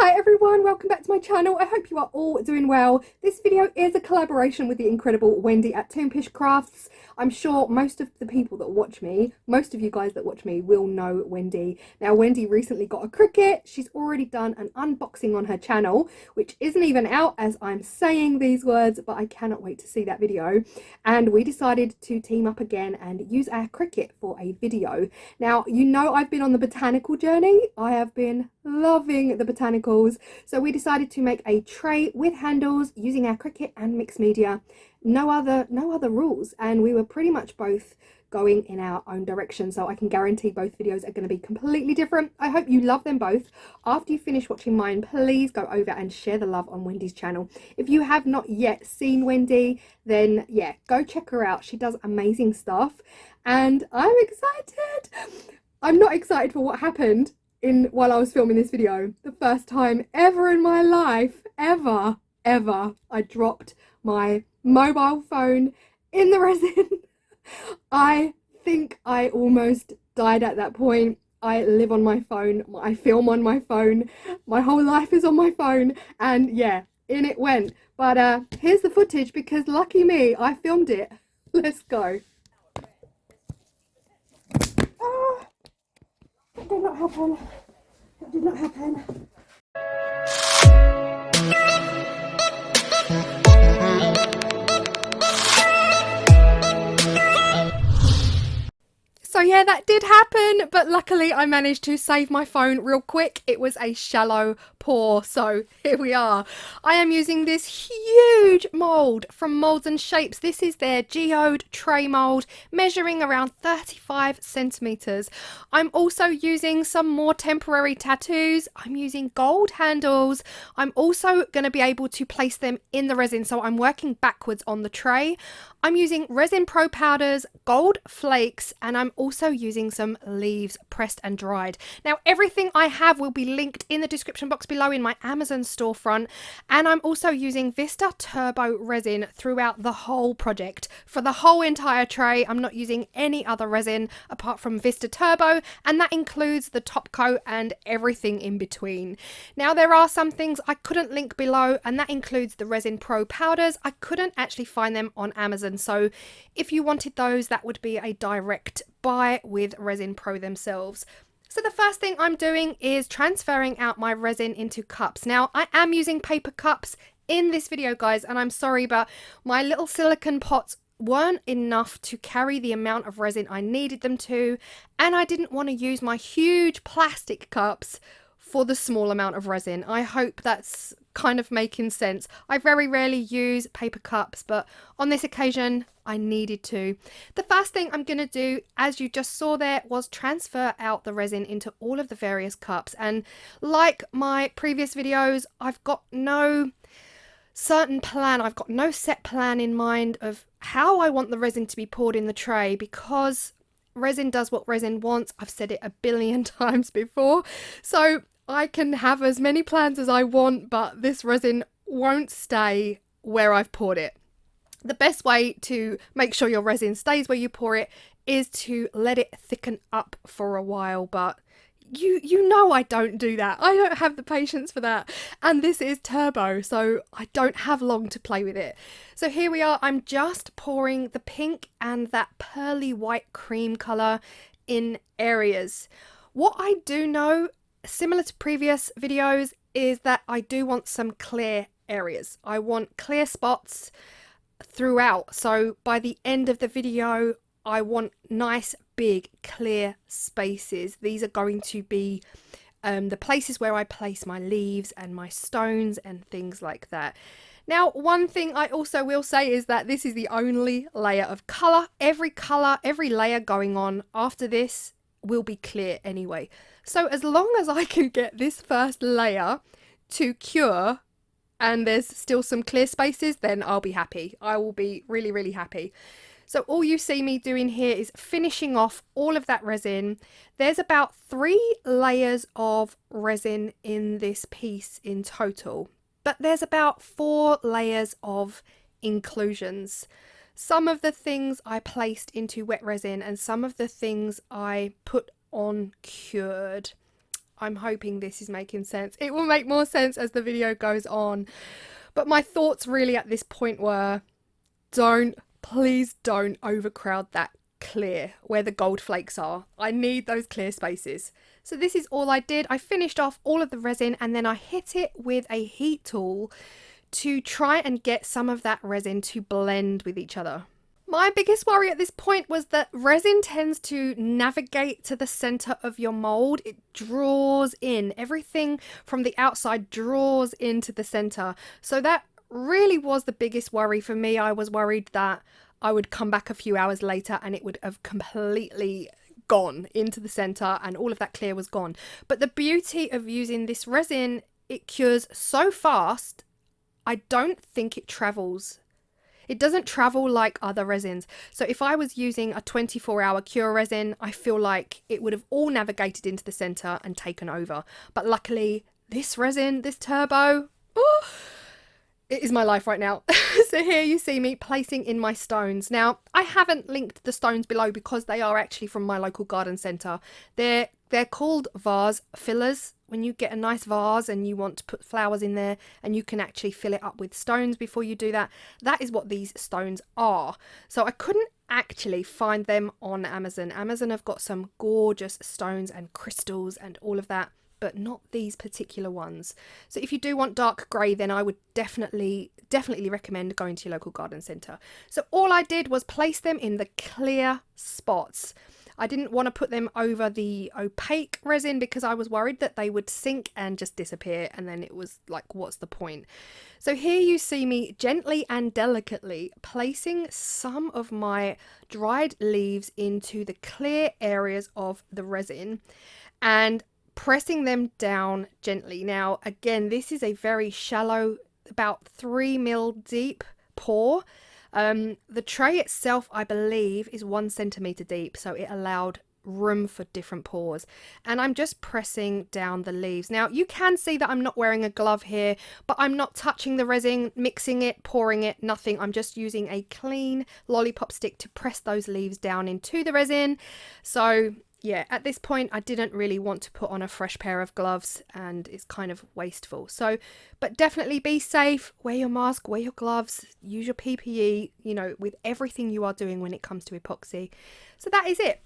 Hi everyone, welcome back to my channel. I hope you are all doing well. This video is a collaboration with the incredible Wendy at Toonpish Crafts. I'm sure most of the people that watch me, most of you guys that watch me will know Wendy. Now Wendy recently got a Cricut. She's already done an unboxing on her channel, which isn't even out as I'm saying these words, but I cannot wait to see that video. And we decided to team up again and use our Cricut for a video. Now, you know I've been on the botanical journey. I have been loving the botanicals, so we decided to make a tray with handles using our Cricut and mixed media. No other rules, and we were pretty much both going in our own direction, so I can guarantee both videos are going to be completely different. I hope you love them both. After you finish watching mine, please go over and share the love on Wendy's channel. If you have not yet seen Wendy, then yeah, go check her out. She does amazing stuff and I'm excited. I'm not excited for what happened while I was filming this video. The first time ever in my life, ever, I dropped my mobile phone in the resin. I think I almost died at that point. I live on my phone, I film on my phone, my whole life is on my phone, and yeah, in it went. But here's the footage because lucky me, I filmed it. Let's go. That did not happen. That did not happen. So yeah, that did happen, but luckily I managed to save my phone real quick. It was a shallow pour, so here we are. I am using this huge mould from Moulds and Shapes. This is their geode tray mould, measuring around 35 centimetres. I'm also using some more temporary tattoos. I'm using gold handles. I'm also going to be able to place them in the resin, so I'm working backwards on the tray. I'm using Resin Pro powders, gold flakes, and I'm also using some leaves pressed and dried. Now everything I have will be linked in the description box below in my Amazon storefront, and I'm also using Vista Turbo resin throughout the whole project. For the whole entire tray, I'm not using any other resin apart from Vista Turbo, and that includes the top coat and everything in between. Now there are some things I couldn't link below, and that includes the Resin Pro powders. I couldn't actually find them on Amazon, so if you wanted those, that would be a direct buy with Resin Pro themselves. So the first thing I'm doing is transferring out my resin into cups. Now I am using paper cups in this video, guys, and I'm sorry, but my little silicone pots weren't enough to carry the amount of resin I needed them to, and I didn't want to use my huge plastic cups for the small amount of resin. I hope that's kind of making sense. I very rarely use paper cups, but on this occasion I needed to. The first thing I'm going to do, as you just saw there, was transfer out the resin into all of the various cups. And like my previous videos, I've got no certain plan. I've got no set plan in mind of how I want the resin to be poured in the tray, because resin does what resin wants. I've said it a billion times before. So I can have as many plans as I want, but this resin won't stay where I've poured it. The best way to make sure your resin stays where you pour it is to let it thicken up for a while, but you know I don't do that. I don't have the patience for that. And this is turbo, so I don't have long to play with it. So here we are. I'm just pouring the pink and that pearly white cream colour in areas. What I do know, similar to previous videos, is that I do want some clear areas. I want clear spots throughout. So by the end of the video, I want nice, big, clear spaces. These are going to be the places where I place my leaves and my stones and things like that. Now, one thing I also will say is that this is the only layer of colour. Every layer going on after this will be clear anyway. So as long as I can get this first layer to cure and there's still some clear spaces, then I'll be happy. I will be really, really happy. So all you see me doing here is finishing off all of that resin. There's about 3 layers of resin in this piece in total, but there's about 4 layers of inclusions. Some of the things I placed into wet resin and some of the things I put on cured. I'm hoping this is making sense. It will make more sense as the video goes on. But my thoughts really at this point were, please don't overcrowd that clear where the gold flakes are. I need those clear spaces. So this is all I did. I finished off all of the resin and then I hit it with a heat tool to try and get some of that resin to blend with each other. My biggest worry at this point was that resin tends to navigate to the center of your mold. It draws in. Everything from the outside draws into the center. So that really was the biggest worry for me. I was worried that I would come back a few hours later and it would have completely gone into the center and all of that clear was gone. But the beauty of using this resin, it cures so fast, I don't think it travels. It doesn't travel like other resins. So if I was using a 24-hour cure resin, I feel like it would have all navigated into the center and taken over. But luckily, this resin, this turbo, it is my life right now. So here you see me placing in my stones. Now, I haven't linked the stones below because they are actually from my local garden centre. They're called vase fillers. When you get a nice vase and you want to put flowers in there and you can actually fill it up with stones before you do that, that is what these stones are. So I couldn't actually find them on Amazon. Amazon have got some gorgeous stones and crystals and all of that, but not these particular ones. So if you do want dark grey, then I would definitely recommend going to your local garden centre. So all I did was place them in the clear spots. I didn't want to put them over the opaque resin because I was worried that they would sink and just disappear, and then it was like, what's the point? So here you see me gently and delicately placing some of my dried leaves into the clear areas of the resin and pressing them down gently. Now, again, this is a very shallow, about 3 mil deep pour. The tray itself, I believe, is 1 centimeter deep, so it allowed room for different pours. And I'm just pressing down the leaves. Now, you can see that I'm not wearing a glove here, but I'm not touching the resin, mixing it, pouring it, nothing. I'm just using a clean lollipop stick to press those leaves down into the resin. So yeah, at this point, I didn't really want to put on a fresh pair of gloves and it's kind of wasteful. So, but definitely be safe, wear your mask, wear your gloves, use your PPE, you know, with everything you are doing when it comes to epoxy. So that is it.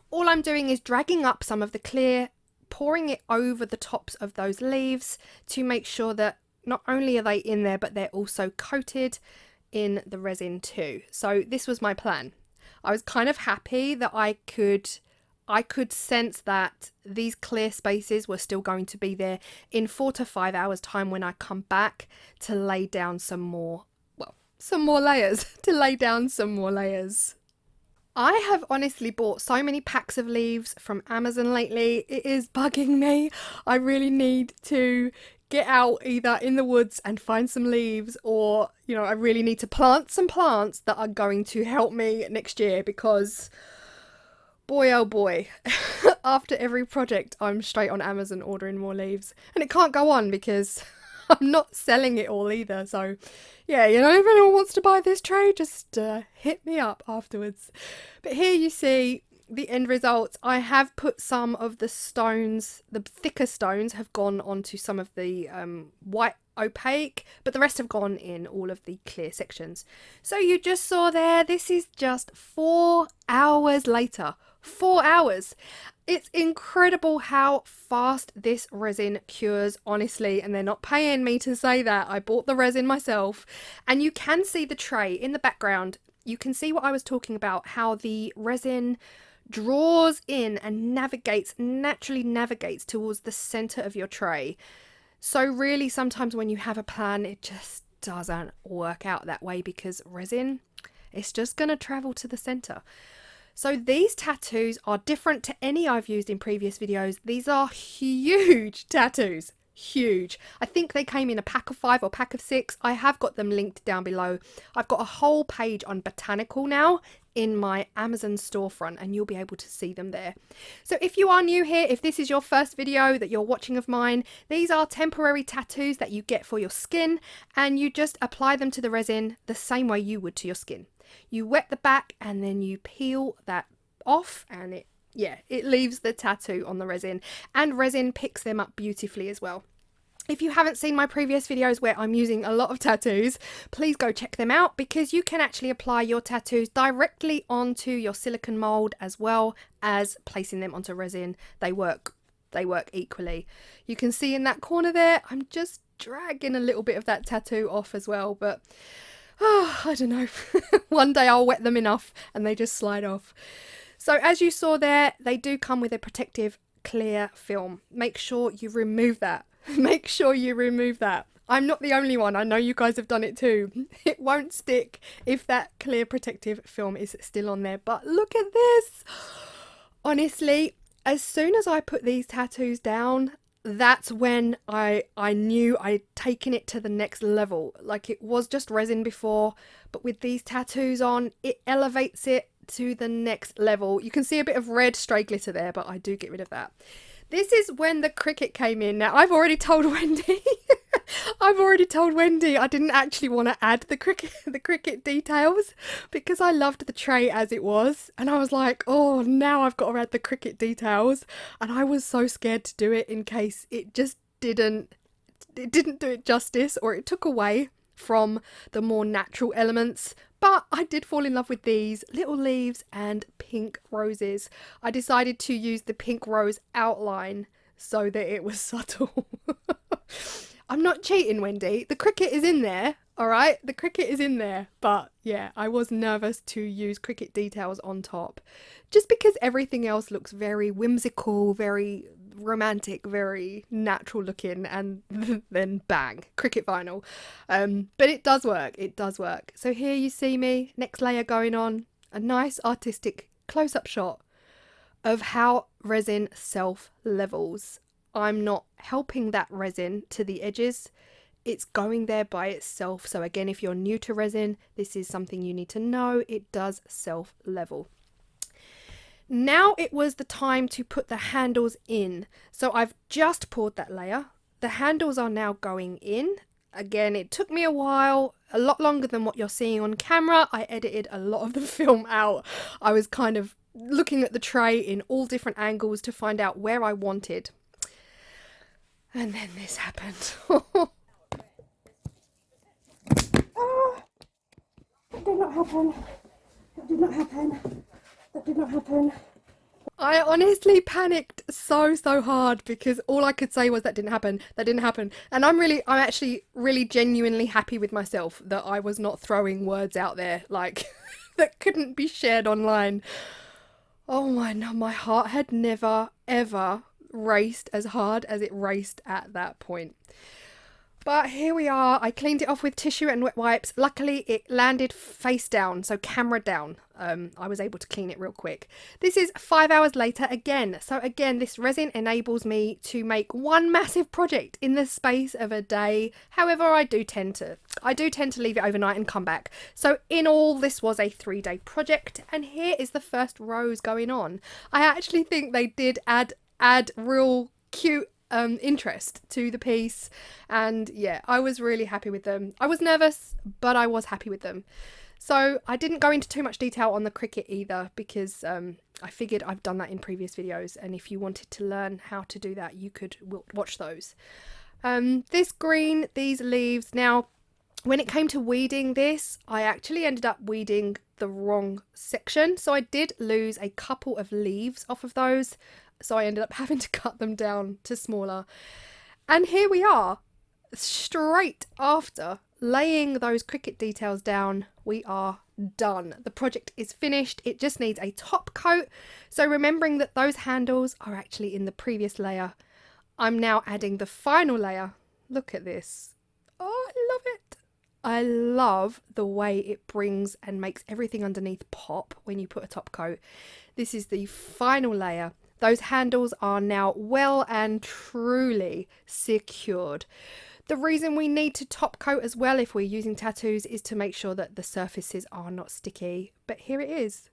All I'm doing is dragging up some of the clear, pouring it over the tops of those leaves to make sure that not only are they in there, but they're also coated in the resin too. So this was my plan. I was kind of happy that I could sense that these clear spaces were still going to be there in 4 to 5 hours time when I come back to lay down some more layers, I have honestly bought so many packs of leaves from Amazon lately. It is bugging me. I really need to get out either in the woods and find some leaves, or, you know, I really need to plant some plants that are going to help me next year because boy, oh boy, after every project, I'm straight on Amazon ordering more leaves. And it can't go on because I'm not selling it all either. So, yeah, you know, if anyone wants to buy this tray, just hit me up afterwards. But here you see the end results. I have put some of the stones, the thicker stones have gone onto some of the white opaque, but the rest have gone in all of the clear sections. So you just saw there, this is just 4 hours later. 4 hours. It's incredible how fast this resin cures, honestly, and they're not paying me to say that. I bought the resin myself, and you can see the tray in the background. You can see what I was talking about, how the resin draws in and naturally navigates towards the center of your tray. So really, sometimes when you have a plan, it just doesn't work out that way because resin, it's just going to travel to the center. So these tattoos are different to any I've used in previous videos. These are huge tattoos. Huge. I think they came in a pack of 5 or pack of 6. I have got them linked down below. I've got a whole page on Botanical now in my Amazon storefront, and you'll be able to see them there. So if you are new here, if this is your first video that you're watching of mine, these are temporary tattoos that you get for your skin, and you just apply them to the resin the same way you would to your skin. You wet the back and then you peel that off, and it yeah, it leaves the tattoo on the resin, and resin picks them up beautifully as well. If you haven't seen my previous videos where I'm using a lot of tattoos, please go check them out, because you can actually apply your tattoos directly onto your silicone mould as well as placing them onto resin. They work equally. You can see in that corner there, I'm just dragging a little bit of that tattoo off as well, but I don't know. One day I'll wet them enough and they just slide off. So as you saw there, they do come with a protective clear film. Make sure you remove that. Make sure you remove that. I'm not the only one. I know you guys have done it too. It won't stick if that clear protective film is still on there. But look at this. Honestly, as soon as I put these tattoos down, that's when I knew I'd taken it to the next level. Like, it was just resin before, but with these tattoos on, it elevates it to the next level. You can see a bit of red stray glitter there, but I do get rid of that. This is when the Cricut came in. Now, I've already told Wendy, I didn't actually want to add the Cricut details because I loved the tray as it was. And I was like, oh, now I've got to add the Cricut details. And I was so scared to do it in case it just didn't do it justice, or it took away from the more natural elements. But I did fall in love with these little leaves and pink roses. I decided to use the pink rose outline so that it was subtle. I'm not cheating, Wendy. The Cricut is in there, all right? The Cricut is in there. But yeah, I was nervous to use Cricut details on top, just because everything else looks very whimsical, very romantic, very natural looking, and then bang, Cricut vinyl. But it does work. It does work. So here you see me, next layer going on, a nice artistic close-up shot of how resin self-levels. I'm not helping that resin to the edges. It's going there by itself. So again, if you're new to resin, this is something you need to know. It does self-level. Now it was the time to put the handles in. So I've just poured that layer. The handles are now going in. Again, it took me a while, a lot longer than what you're seeing on camera. I edited a lot of the film out. I was kind of looking at the tray in all different angles to find out where I wanted. And then this happened. That did not happen. That did not happen. That did not happen. I honestly panicked so hard because all I could say was that didn't happen. That didn't happen. And I'm actually really genuinely happy with myself that I was not throwing words out there like that couldn't be shared online. Oh my heart had never ever raced as hard as it raced at that point. But here we are. I cleaned it off with tissue and wet wipes. Luckily, it landed face down, so camera down. I was able to clean it real quick. This is 5 hours later again. So again, this resin enables me to make one massive project in the space of a day. However, I do tend to leave it overnight and come back. So in all, this was a 3-day project. And here is the first rose going on. I actually think they did add real cute interest to the piece, and yeah, I was really happy with them. I was nervous, but I was happy with them. So I didn't go into too much detail on the Cricut either because I figured I've done that in previous videos, and if you wanted to learn how to do that, you could watch those. This green, these leaves. Now, when it came to weeding this, I actually ended up weeding the wrong section, so I did lose a couple of leaves off of those. So I ended up having to cut them down to smaller. And here we are, straight after laying those Cricut details down, we are done. The project is finished. It just needs a top coat. So remembering that those handles are actually in the previous layer, I'm now adding the final layer. Look at this. Oh, I love it. I love the way it brings and makes everything underneath pop when you put a top coat. This is the final layer. Those handles are now well and truly secured. The reason we need to top coat as well if we're using tattoos is to make sure that the surfaces are not sticky. But here it is.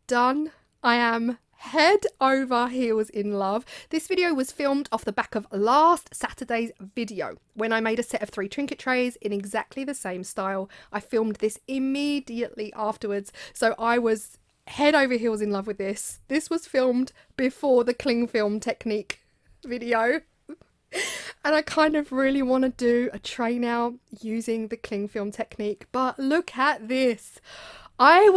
Done. I am head over heels in love. This video was filmed off the back of last Saturday's video when I made a set of 3 trinket trays in exactly the same style. I filmed this immediately afterwards, so I was head over heels in love with this. This was filmed before the cling film technique video. And I kind of really want to do a tray now using the cling film technique. But look at this. I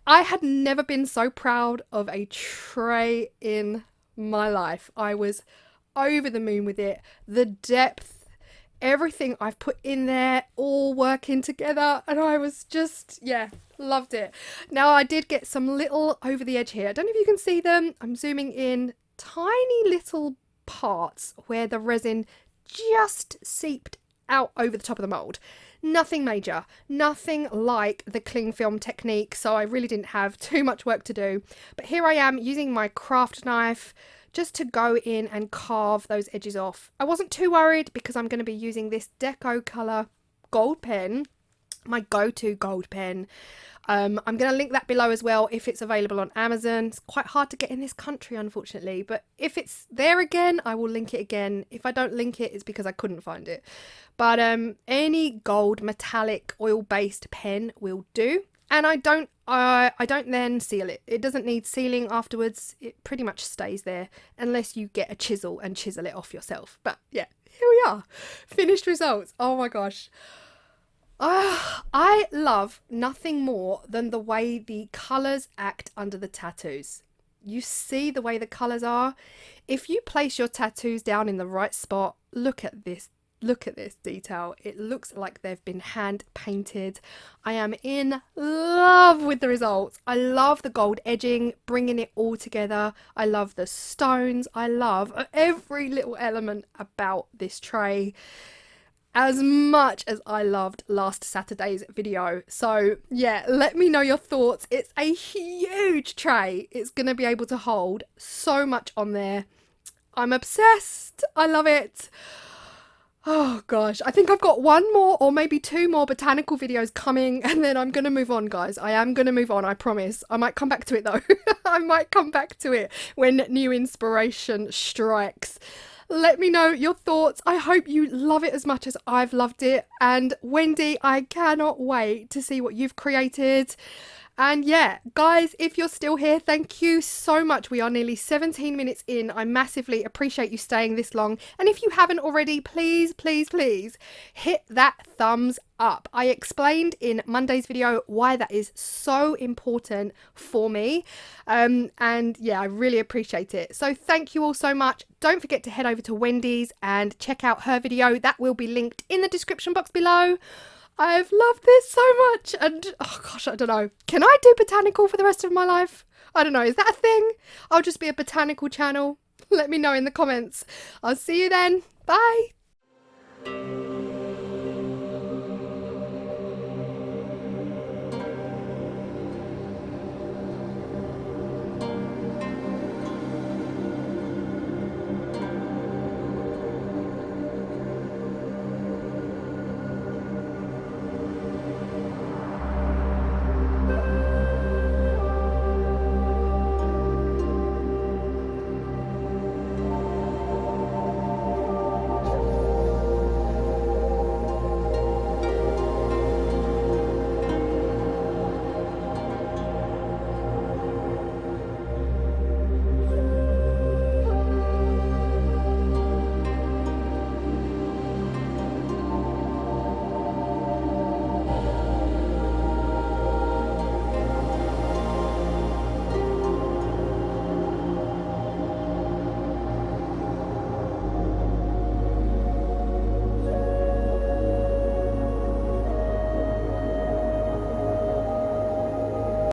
had never been so proud of a tray in my life. I was over the moon with it. The depth, everything I've put in there, all working together, and I was just, yeah, loved it. Now I did get some little over the edge here. I don't know if you can see them. I'm zooming in. Tiny little parts where the resin just seeped out over the top of the mould. Nothing major, nothing like the cling film technique, so I really didn't have too much work to do. But here I am using my craft knife just to go in and carve those edges off. I wasn't too worried because I'm going to be using this Deco Colour gold pen, my go-to gold pen. I'm going to link that below as well if it's available on Amazon. It's quite hard to get in this country, unfortunately, but if it's there again, I will link it again. If I don't link it, it's because I couldn't find it. But any gold metallic oil-based pen will do. And I don't then seal it. It doesn't need sealing afterwards. It pretty much stays there unless you get a chisel and chisel it off yourself. But yeah, here we are. Finished results. Oh my gosh. I love nothing more than the way the colours act under the tattoos. You see the way the colours are? If you place your tattoos down in the right spot, look at this. Look at this detail. It looks like they've been hand painted. I am in love with the results. I love the gold edging, bringing it all together. I love the stones. I love every little element about this tray as much as I loved last Saturday's video. So yeah, let me know your thoughts. It's a huge tray. It's going to be able to hold so much on there. I'm obsessed. I love it. Oh gosh, I think I've got one more or maybe two more botanical videos coming and then I'm going to move on, guys. I am going to move on, I promise. I might come back to it though. I might come back to it when new inspiration strikes. Let me know your thoughts. I hope you love it as much as I've loved it. And Wendy, I cannot wait to see what you've created. And yeah, guys, if you're still here, thank you so much. We are nearly 17 minutes in. I massively appreciate you staying this long. And if you haven't already, please, please, please hit that thumbs up. I explained in Monday's video why that is so important for me. And yeah, I really appreciate it. So thank you all so much. Don't forget to head over to Wendy's and check out her video. That will be linked in the description box below. I've loved this so much, and oh gosh, I don't know. Can I do botanical for the rest of my life? I don't know. Is that a thing? I'll just be a botanical channel. Let me know in the comments. I'll see you then. Bye.